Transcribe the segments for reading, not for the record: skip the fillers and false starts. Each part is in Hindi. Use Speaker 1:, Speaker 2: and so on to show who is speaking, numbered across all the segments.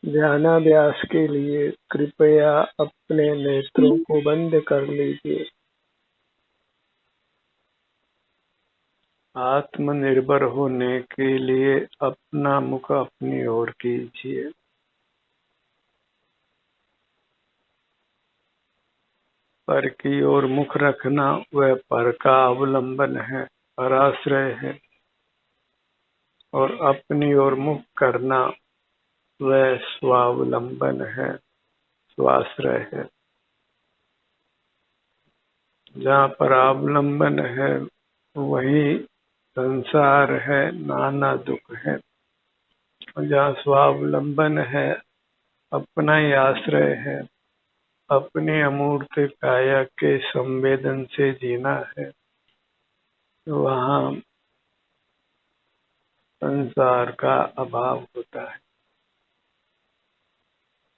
Speaker 1: ध्यानाभ्यास के लिए कृपया अपने नेत्रों को बंद कर लीजिए। आत्मनिर्भर होने के लिए अपना मुख अपनी ओर कीजिए। पर की ओर मुख रखना वह पर का अवलंबन है, पराश्रय है, और अपनी ओर मुख करना वह स्वावलंबन है, स्वाश्रय है। जहाँ पर अवलंबन है वही संसार है, नाना दुख है। जहाँ स्वावलंबन है, अपना ही आश्रय है, अपनी अमूर्त काया के संवेदन से जीना है, वहाँ संसार का अभाव होता है,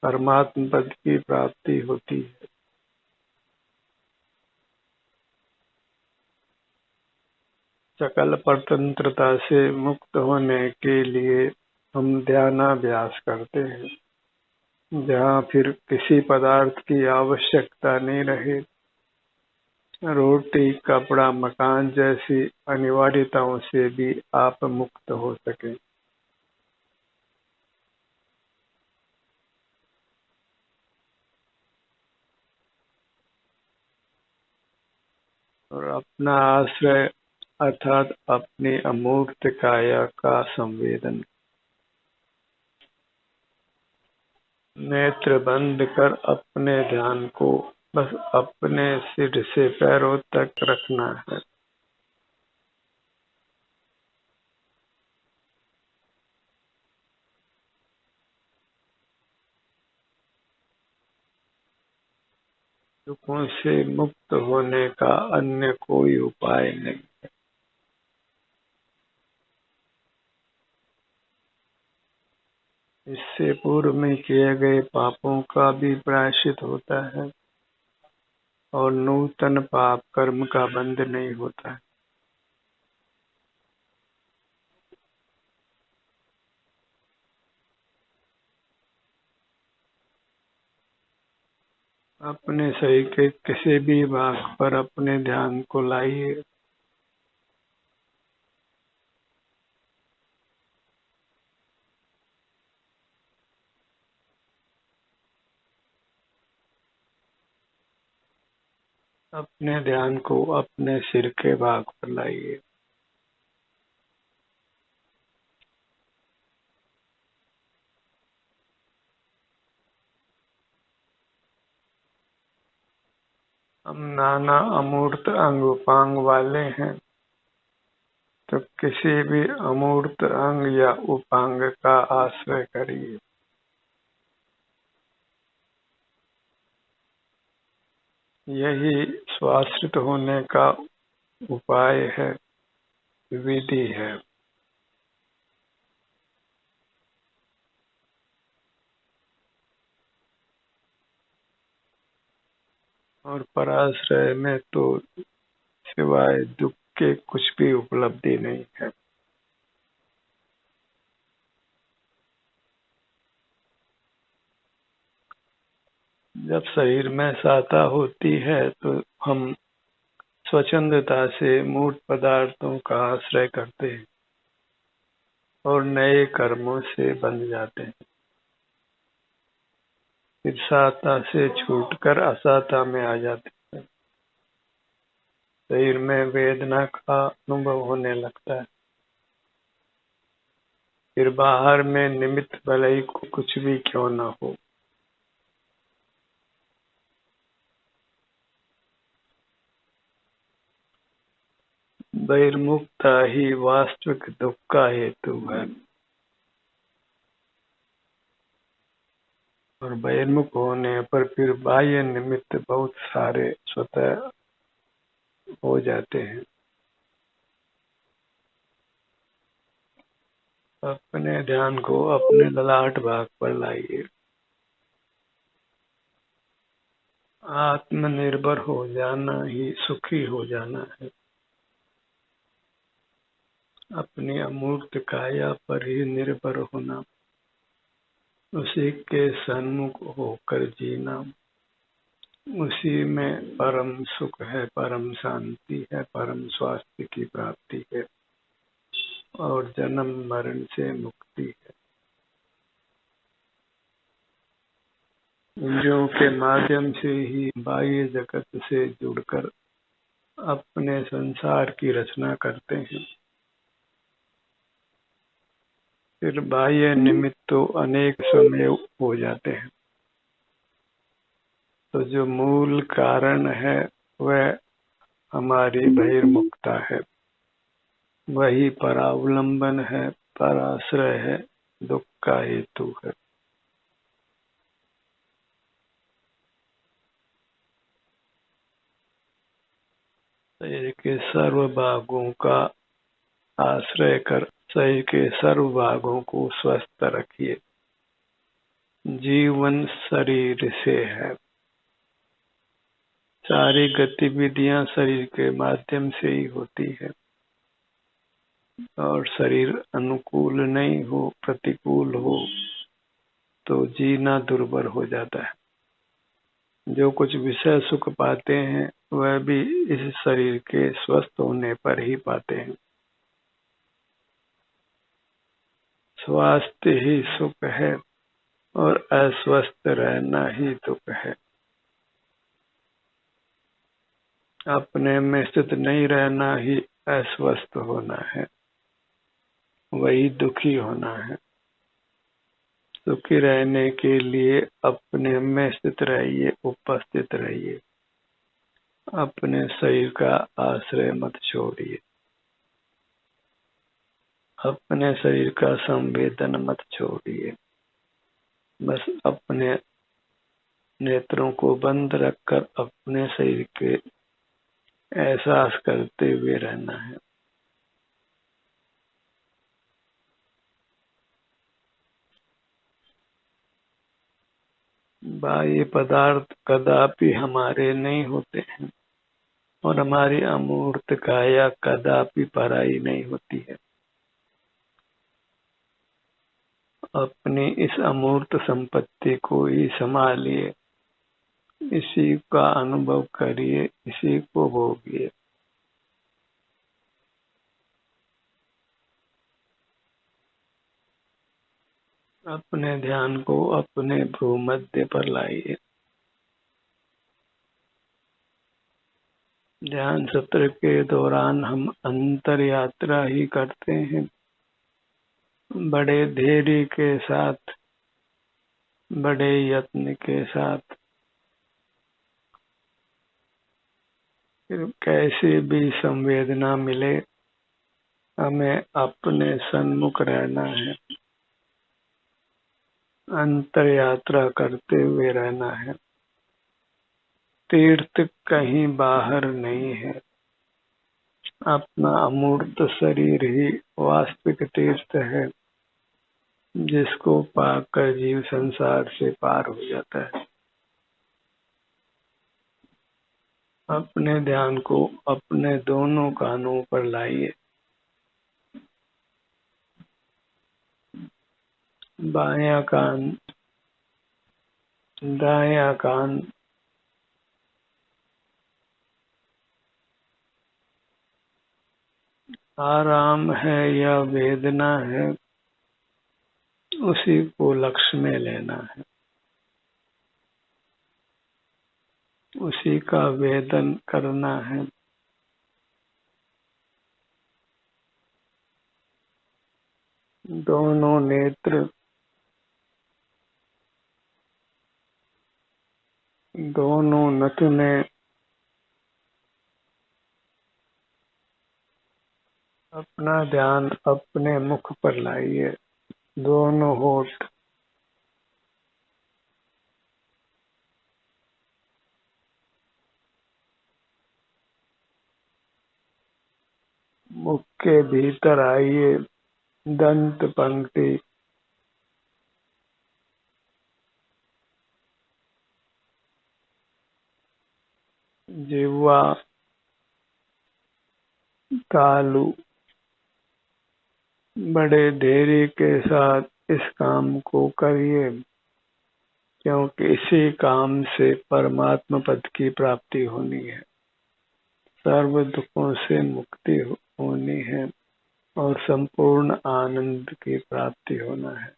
Speaker 1: परमात्म पद की प्राप्ति होती है। सकल परतंत्रता से मुक्त होने के लिए हम ध्यानाभ्यास करते हैं, जहाँ फिर किसी पदार्थ की आवश्यकता नहीं रहे, रोटी, कपड़ा, मकान जैसी अनिवार्यताओं से भी आप मुक्त हो सकें। और अपना आश्रय अर्थात अपनी अमूर्त काया का संवेदन। नेत्र बंद कर अपने ध्यान को बस अपने सिर से पैरों तक रखना है। दुखों से मुक्त होने का अन्य कोई उपाय नहीं। इससे पूर्व में किए गए पापों का भी प्रायश्चित होता है और नूतन पाप कर्म का बंध नहीं होता है। अपने शरीर के किसी भी भाग पर अपने ध्यान को लाइए। अपने ध्यान को अपने सिर के भाग पर लाइए। हम नाना अमूर्त अंग उपांग वाले हैं, तो किसी भी अमूर्त अंग या उपांग का आश्रय करिए। यही स्वाश्रित होने का उपाय है, विधि है। और पराश्रय में तो सिवाय दुख के कुछ भी उपलब्धि नहीं है। जब शरीर में सत्ता होती है तो हम स्वच्छंदता से मूर्त पदार्थों का आश्रय करते हैं और नए कर्मों से बंध जाते हैं। फिर सत्ता से छूटकर असत्ता में आ जाते हैं। शरीर में वेदना का अनुभव होने लगता है। फिर बाहर में निमित्त भले ही कुछ भी क्यों ना हो, बहिर्मुखता ही वास्तविक दुख का हेतु है। और बहिर्मुख होने पर फिर बाह्य निमित्त बहुत सारे स्वतः हो जाते हैं। अपने ध्यान को अपने ललाट भाग पर लाइए। आत्मनिर्भर हो जाना ही सुखी हो जाना है। अपनी अमूर्त काया पर ही निर्भर होना। उसी के सन्मुख होकर जीना, उसी में परम सुख है, परम शांति है, परम स्वास्थ्य की प्राप्ति है और जन्म मरण से मुक्ति है। इंद्रियों के माध्यम से ही बाह्य जगत से जुड़कर अपने संसार की रचना करते हैं। फिर बाह्य निमित्त तो अनेक समय हो जाते हैं, तो जो मूल कारण है वह हमारी बहिर्मुखता है, वही परावलंबन है, पराश्रय है, दुख का हेतु है। शरीर के सर्व भागों का आश्रय कर शरीर के सर्व भागों को स्वस्थ रखिए। जीवन शरीर से है, सारी गतिविधियां शरीर के माध्यम से ही होती है और शरीर अनुकूल नहीं हो, प्रतिकूल हो तो जीना दुर्भर हो जाता है। जो कुछ विषय सुख पाते हैं वह भी इस शरीर के स्वस्थ होने पर ही पाते हैं। स्वास्थ्य ही सुख है और अस्वस्थ रहना ही दुख है। अपने में स्थित नहीं रहना ही अस्वस्थ होना है, वही दुखी होना है। सुखी रहने के लिए अपने में स्थित रहिए, उपस्थित रहिए, अपने शरीर का आश्रय मत छोड़िए, अपने शरीर का संवेदन मत छोड़िए। बस अपने नेत्रों को बंद रखकर अपने शरीर के एहसास करते हुए रहना है। बाह्य पदार्थ कदापि हमारे नहीं होते हैं और हमारी अमूर्त काया कदापि पराई नहीं होती है। अपनी इस अमूर्त संपत्ति को ही संभालिए, इसी का अनुभव करिए, इसी को भोगिए। अपने ध्यान को अपने भ्रूमध्य पर लाइए। ध्यान सत्र के दौरान हम अंतर यात्रा ही करते हैं, बड़े धैर्य के साथ, बड़े यत्न के साथ। फिर कैसी भी संवेदना मिले, हमें अपने सन्मुख रहना है, अंतर यात्रा करते हुए रहना है। तीर्थ कहीं बाहर नहीं है, अपना अमूर्त शरीर ही वास्तविक तीर्थ है, जिसको पाकर जीव संसार से पार हो जाता है। अपने ध्यान को अपने दोनों कानों पर लाइए। बायां कान, दायां कान, आराम है या वेदना है, उसी को लक्ष्य में लेना है, उसी का वेदन करना है। दोनों नेत्र, दोनों नथुने अपना ध्यान अपने मुख पर लाइए। दोनों होठ, मुख के भीतर आइए। दंत पंक्ति, जिह्वा, तालु, बड़े धैर्य के साथ इस काम को करिए, क्योंकि इसी काम से परमात्मा पद की प्राप्ति होनी है, सर्व दुखों से मुक्ति होनी है और संपूर्ण आनंद की प्राप्ति होना है।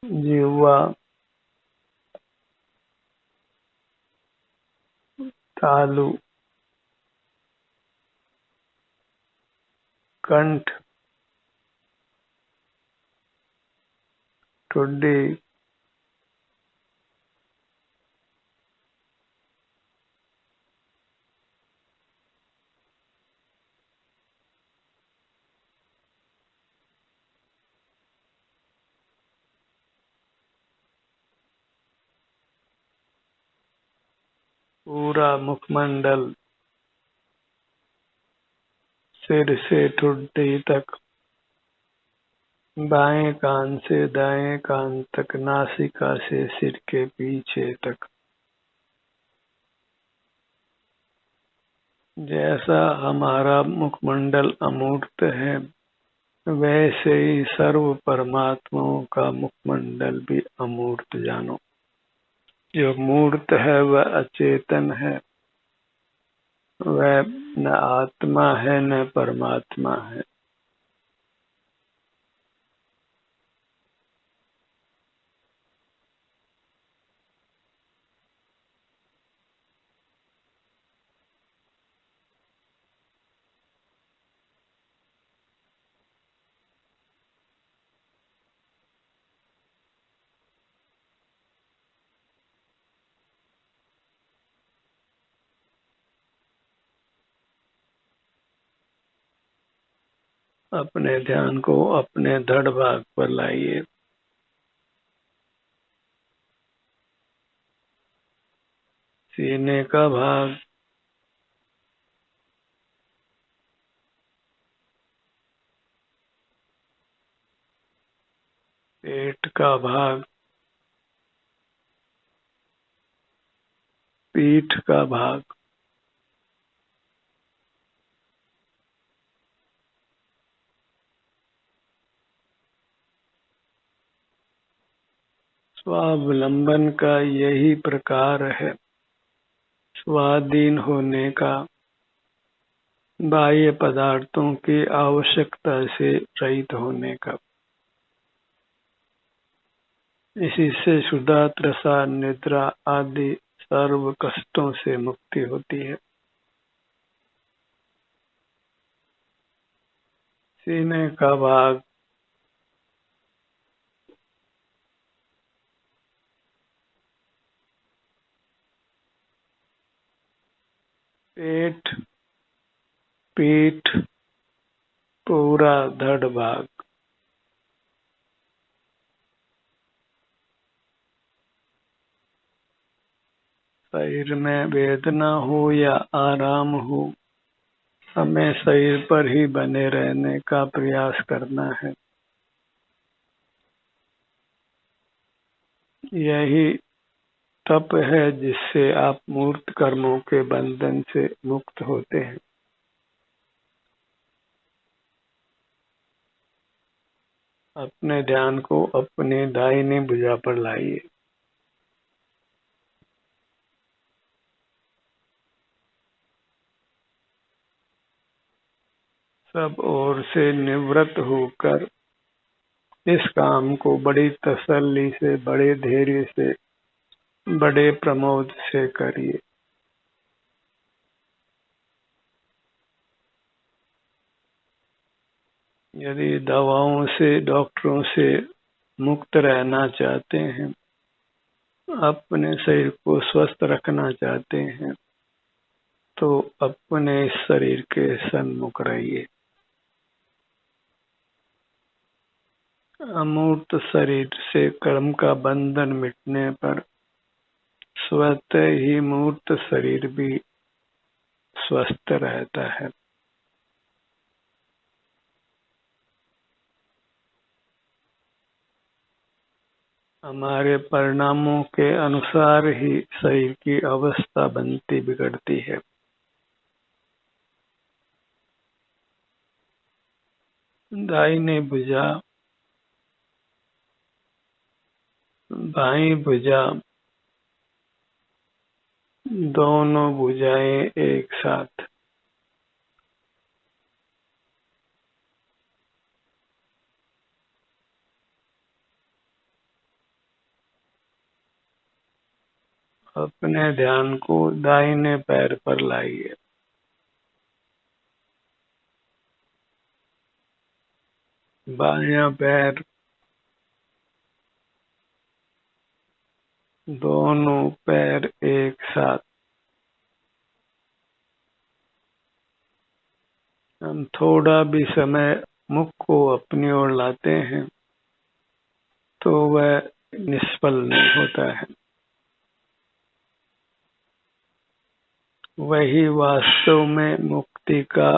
Speaker 1: जिह्वा, तालु, कंठ, ठुड्डी, पूरा मुखमंडल, सिर से ठुड्डी तक, बाएं कान से दाएं कान तक, नासिका से सिर के पीछे तक, जैसा हमारा मुखमंडल अमूर्त है, वैसे ही सर्व परमात्माओं का मुखमंडल भी अमूर्त जानो। जो मूर्त है वह अचेतन है, वह न आत्मा है न परमात्मा है। अपने ध्यान को अपने धड़ भाग पर लाइए। सीने का भाग, पेट का भाग, पीठ का भाग, स्वावलंबन का यही प्रकार है, स्वाधीन होने का, बाह्य पदार्थों की आवश्यकता से रहित होने का। इसी से क्षुधा, तृषा, निद्रा आदि सर्व कष्टों से मुक्ति होती है। सीने का भाग, पेट, पीठ, पूरा धड़ भाग, शरीर में वेदना हो या आराम हो, हमें शरीर पर ही बने रहने का प्रयास करना है। यही तप है जिससे आप मूर्त कर्मों के बंधन से मुक्त होते हैं। अपने ध्यान को अपनी दाहिनी भुजा पर लाइए। सब ओर से निवृत्त होकर इस काम को बड़ी तसल्ली से, बड़े धैर्य से, बड़े प्रमोद से करिए। यदि दवाओं से, डॉक्टरों से मुक्त रहना चाहते हैं, अपने शरीर को स्वस्थ रखना चाहते हैं, तो अपने शरीर के सन्मुख रहिए। अमूर्त शरीर से कर्म का बंधन मिटने पर स्वतः ही मूर्त शरीर भी स्वस्थ रहता है। हमारे परिणामों के अनुसार ही शरीर की अवस्था बनती बिगड़ती है। दाहिनी भुजा, बाईं भुजा, दोनों भुजाएं एक साथ। अपने ध्यान को दाहिने पैर पर लाइए। बायां पैर, दोनों पैर एक साथ। हम थोड़ा भी समय मुख को अपनी ओर लाते हैं तो वह निष्फल नहीं होता है। वही वास्तव में मुक्ति का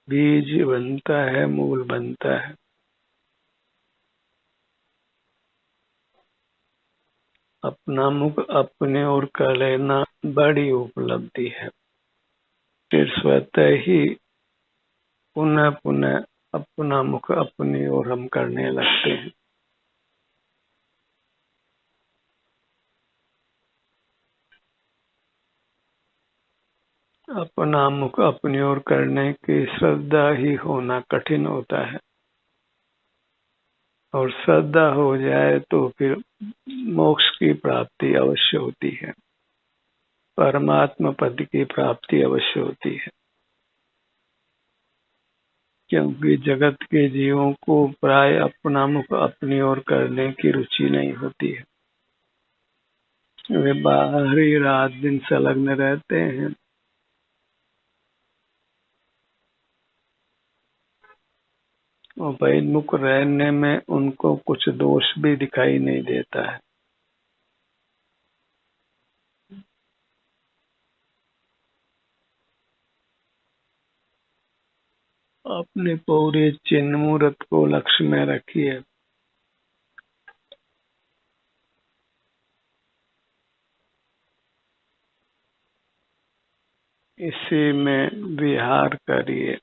Speaker 1: बीज बनता है, मूल बनता है। अपना मुख अपने ओर कर लेना बड़ी उपलब्धि है। फिर स्वतः ही पुनः पुनः अपना मुख अपनी ओर हम करने लगते हैं। अपना मुख अपनी ओर करने की श्रद्धा ही होना कठिन होता है, और श्रद्धा हो जाए तो फिर मोक्ष की प्राप्ति अवश्य होती है, परमात्मा पद की प्राप्ति अवश्य होती है। क्योंकि जगत के जीवों को प्राय अपना मुख अपनी ओर करने की रुचि नहीं होती है। वे बाहर ही रात दिन संलग्न रहते हैं। और बहिर्मुख रहने में उनको कुछ दोष भी दिखाई नहीं देता है। अपने पूरे चिन्ह मूर्त को लक्ष्य में रखिए। इसी में विहार करिए।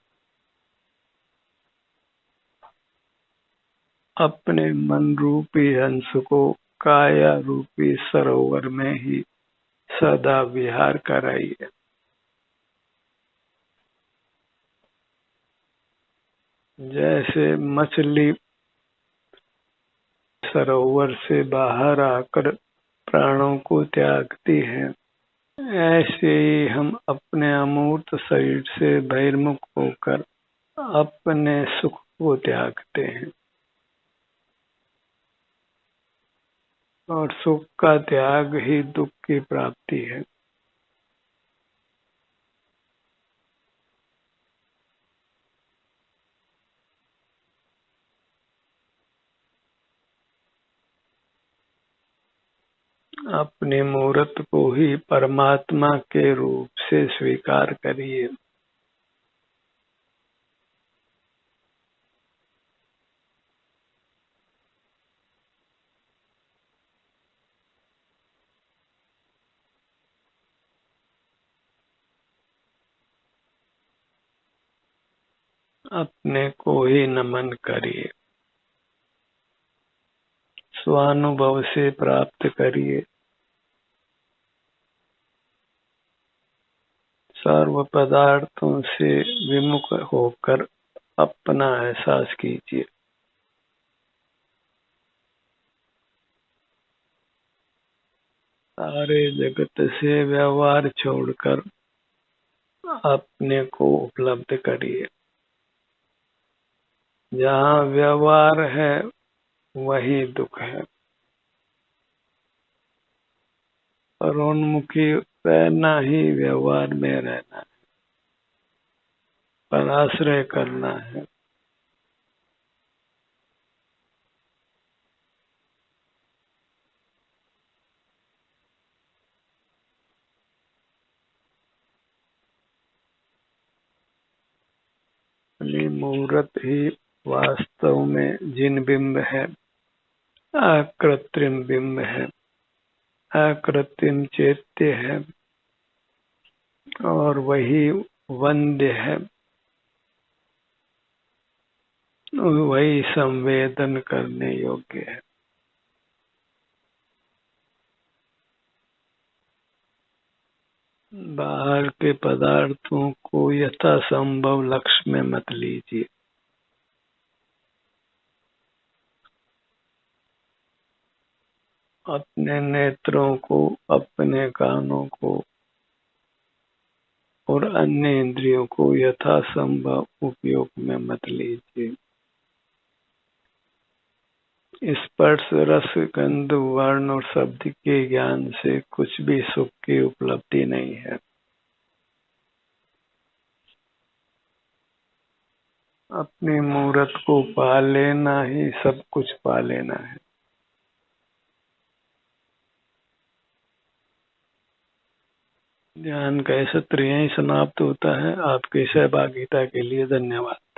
Speaker 1: अपने मन रूपी हंस को काया रूपी सरोवर में ही सदा विहार कराइए। जैसे मछली सरोवर से बाहर आकर प्राणों को त्यागती है, ऐसे ही हम अपने अमूर्त शरीर से बहिर्मुख होकर अपने सुख को त्यागते हैं। और सुख का त्याग ही दुख की प्राप्ति है। अपने मूर्त को ही परमात्मा के रूप से स्वीकार करिए। अपने को ही नमन करिए। स्वानुभव से प्राप्त करिए। सर्व पदार्थों से विमुख होकर अपना एहसास कीजिए। सारे जगत से व्यवहार छोड़कर अपने को उपलब्ध करिए। जहाँ व्यवहार है वही दुख है। और उन्मुखी रहना ही व्यवहार में रहना है, पर आश्रय करना है। अपनी मूर्त ही वास्तव में जिन बिंब है, अकृत्रिम बिंब है, अकृत्रिम चैत्य है, और वही वंद्य है। वही संवेदन करने योग्य है। बाहर के पदार्थों को यथासंभव लक्ष्य में मत लीजिए। अपने नेत्रों को, अपने कानों को और अन्य इंद्रियों को यथासंभव उपयोग में मत लीजिए। स्पर्श, रस, गंध, वर्ण और शब्द के ज्ञान से कुछ भी सुख की उपलब्धि नहीं है। अपनी मूर्त को पा लेना ही सब कुछ पा लेना है। ध्यान का सत्र यहीं समाप्त होता है। आपकी सहभागिता के लिए धन्यवाद।